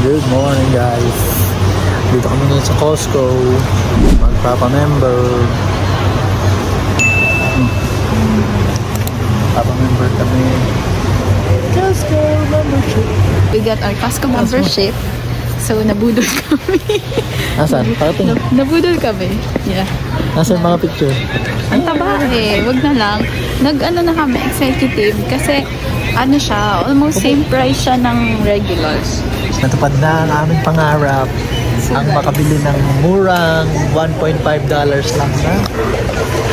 Good morning guys. Dito kami ngayon sa Costco. Magpapa-member. Papa-member kami. Costco membership. We got our Costco membership. So, nabudol kami. Nasaan? Parating? Nabudol kami. Yeah. Nasaan mga picture? Ang taba eh. Wag na lang. Nag-ano na kami, executive. Kasi, ano siya, almost same price siya ng regulars. Natupad na ang aming pangarap. Ang makabili ng murang $1.5 lang na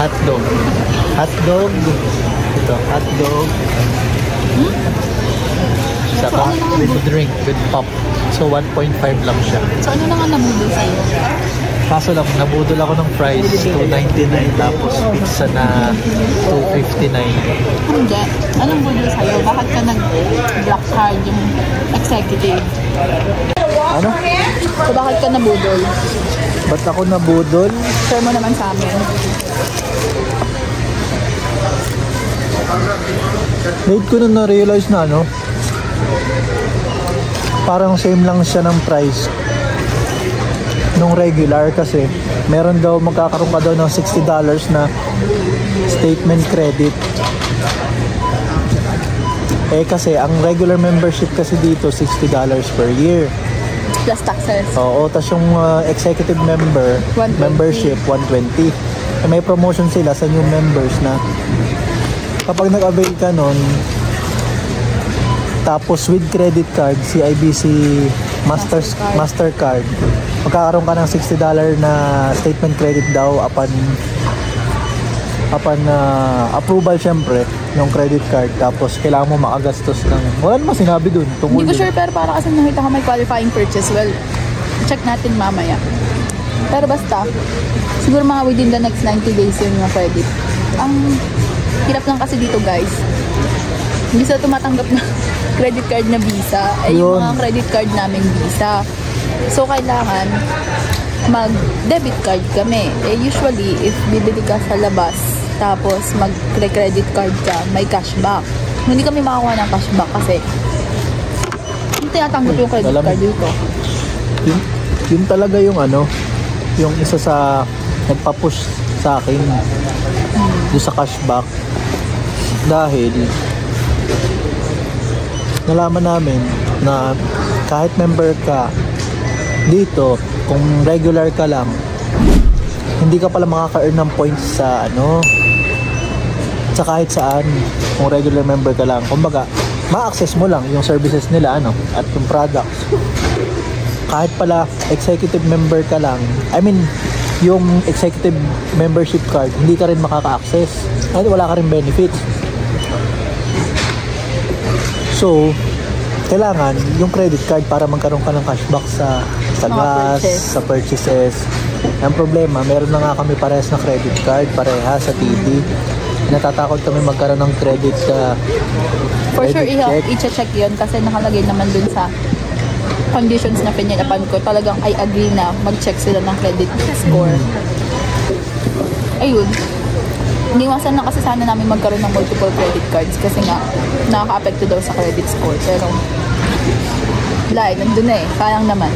hotdog. Hotdog. Ito, hotdog. Saka with drink, with pop. So 1.5 lang siya. So ano na nga nabudol sa'yo? Kaso lang, nabudol ako ng price, $2.99, tapos pizza na $2.59. Hindi. Anong budol sa'yo? Bakit ka nag-black card yung executive? Ano? So bakit ka nabudol? Ba't ako nabudol? Share mo naman sa amin. Late ko na na-realize na ano, parang same lang siya ng price nung regular kasi meron daw, magkakaroon ka daw ng $60 na statement credit. Eh kasi ang regular membership kasi dito $60 per year. Plus taxes. Oo, tas yung executive member 120. membership $120. Eh, may promotion sila sa new members na kapag nag-avail ka nun, tapos with credit card, CIBC Mastercard, magkakaroon ka ng $60 na statement credit daw upon approval syempre ng credit card. Tapos kailangan mo makagastos ng, wala naman sinabi dun. Hindi ko sure, pero para kasi nakita ko may qualifying purchase. Well, check natin mamaya. Pero basta, siguro mga within the next 90 days yun yung credit. Ang hirap lang kasi dito guys, hindi sila tumatanggap na credit card na Visa. Eh yung mga credit card namin Visa. So kailangan mag-debit card kami. Eh usually, if bibili ka sa labas, tapos mag-credit card ka, may cashback. Hindi kami makakuha ng cashback kasi hindi tinatanggap yung credit card dito. Yun talaga yung ano, yung isa sa nagpa-push sa akin yung sa cashback. Dahil nalaman namin na kahit member ka dito, kung regular ka lang, hindi ka pala makaka-earn ng points sa ano, sa kahit saan. Kung regular member ka lang, kumbaga ma-access mo lang yung services nila ano, at yung products. Kahit pala executive member ka lang, I mean yung executive membership card, hindi ka rin makaka-access at wala ka rin benefits. So kailangan yung credit card para magkaroon ka ng cashback sa gas, sa purchases. Ang problema, meron na nga kami parehas na credit card, parehas sa TD. Natatakot kami magkaroon ng credit sa For sure, i-check yun kasi nakalagay naman dun sa conditions na pininapan ko. Talagang I agree na mag-check sila ng credit score. Ayun. Iniwasan na kasi sana namin magkaroon ng multiple credit cards kasi nga nakaka-apekto daw sa credit score. Pero wala eh, nandun na eh. Sayang naman.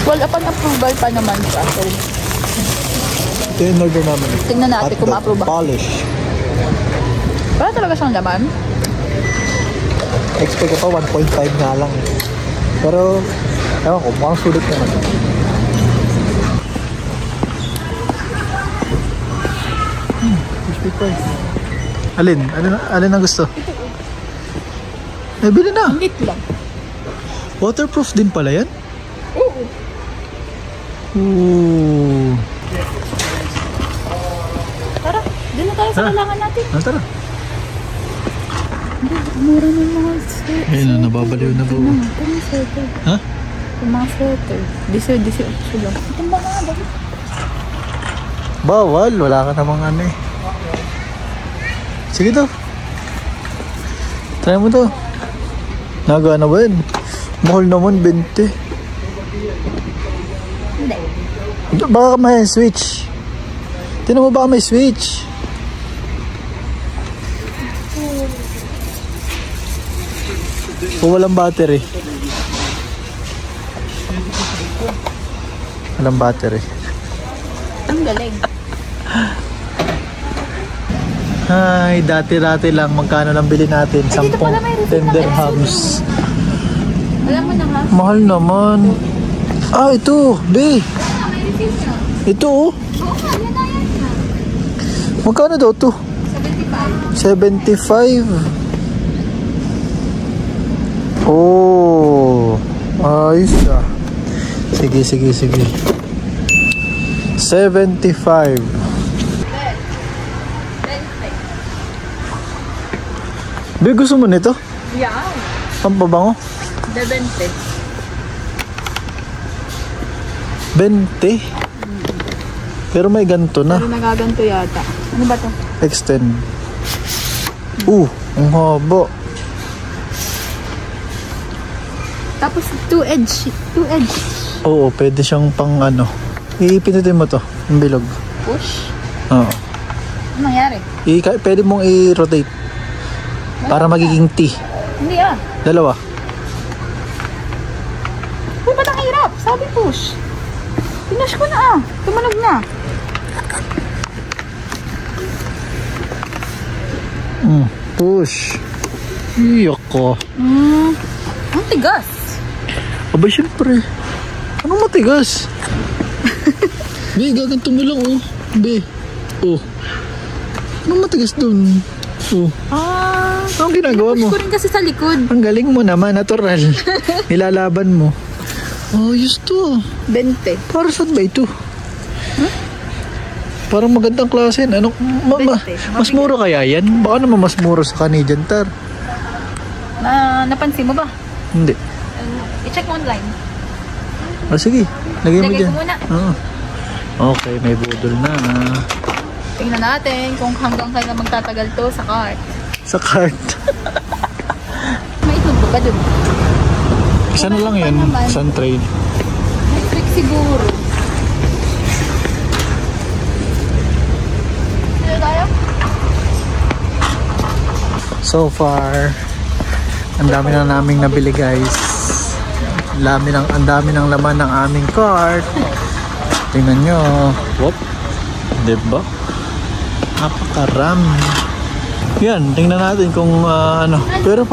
Well, upon approval pa naman siya. So, ito yung order namin. tingnan natin kung ma-approve. Polish. Wala talaga siyang laman. Expect ko pa 1.5 nga lang. Pero ewan ko, mukhang sulit naman. Crispy fries. Alin? Alin ang gusto? Nabili na. Lit lang. Waterproof din pala yan? Oo. Ooh. Tara, din na tayo sa kailangan natin. Tara. Mura ng mga sweater. Ayun na, nababaliw na po. Itong sweater. Ha? Itong mga sweater. 18 lang. Itong mga dali. Bawal, wala ka namang ano eh. Sige to. Try mo to. Nagana ba yun? Mahal naman, 20. Hindi. Baka may switch. Tinan mo baka may switch. O walang battery? Walang battery. Ang galing. Ay, dati-dati lang. Magkano lang bili natin? Ay, dito 10 pala may refill ng dirhams. Alam mo na ha? Mahal naman. Ah, ito. Be. May refill na. Ito oh. Oo nga, yan na yan na. Magkano daw to? 75. 75. Oh. Ayos ah. Sige. 75. Be, gusto mo nito? Yeah. Pampabango? De 20. 20? Pero may ganito na. Pero nagaganto yata. Ano ba to? Extend. Ang haba. Tapos 2 edge. 2 edge. Oo, pwede siyang pang ano. Ipindutin mo to, yung bilog. Push. Oo. Ano nangyari? Pwede mong i-rotate. Para magiging T. Hindi ah. Dalawa. Uy, ba't ang hirap? Sabi push. Pinush ko na ah. Tumunog na. Push. Iyak ko. Ang tigas. Aba, syempre. Anong matigas? Be, gaganto mo lang oh. Be. Oh. Anong matigas dun? Oh. Anong ginagawa mo? Push ko rin kasi sa likod. Ang galing mo naman, natural. Nilalaban mo. Oh, yes to. 20. Para saan ba ito? Parang magandang klase. Ano, mas mura kaya yan? Baka naman mas mura sa Canadian Tire. Napansin mo ba? Hindi. I-check mo online. Sige. Lagay mo Lagay dyan. ko muna. Okay, may budol na. Tingnan natin kung hanggang kailan magtatagal to sa cart. Sa cart. May itlog ba dun? Isa na lang yun. Isang trade. May trick siguro. Sino tayo? So far, ang dami na naming nabili guys. Ang dami ng laman ng aming cart. Tingnan nyo. Whoop. Diba? Napakarami. Yan, tingnan natin kung ano. Pero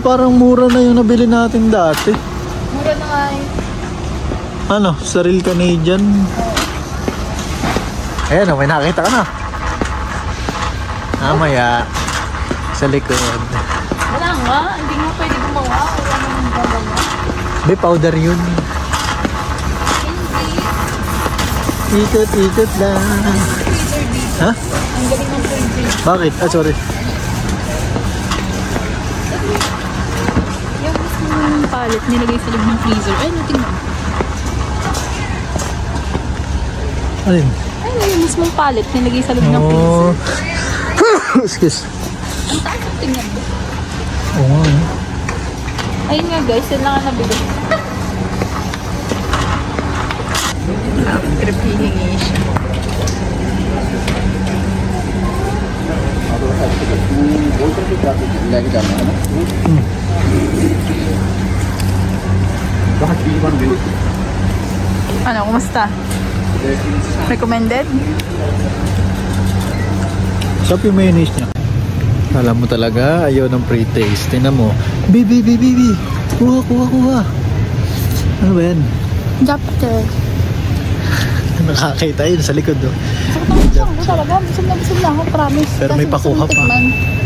parang mura na yung nabili natin dati. Mura na nga eh. Ano? Saril Canadian. Ayan, may nakita ka na. Mamaya. Sa likod. Wala nga. Hindi nga pwede gumawa. Wala naman gagawa. May powder yun. Hindi. Ikot lang. Freezer dito. Ha? Ang galing ng freezer. Bakit? Sorry. Yung mismong pallet nilagay sa loob ng freezer. Ay, natingnan. Alin? Ay, yung mismong pallet nilagay sa loob ng freezer. Excuse. Ang taas yung tingnan mo. Oo nga. Ayun nga guys, yun lang ang nabili. Creepy siya. Ano, kumusta? Recommended? Sarap yung mayonnaise niya. Alam mo talaga, ayaw ng pre-taste. Tingnan mo. Bibi. Kuha. Ano ba yan? Chapter. Nakakita yun sa likod. Oh. Sakit ang busog ko talaga. Busog na ako, promise. Pero may Kasi gusto pakuha kong pa. tikman.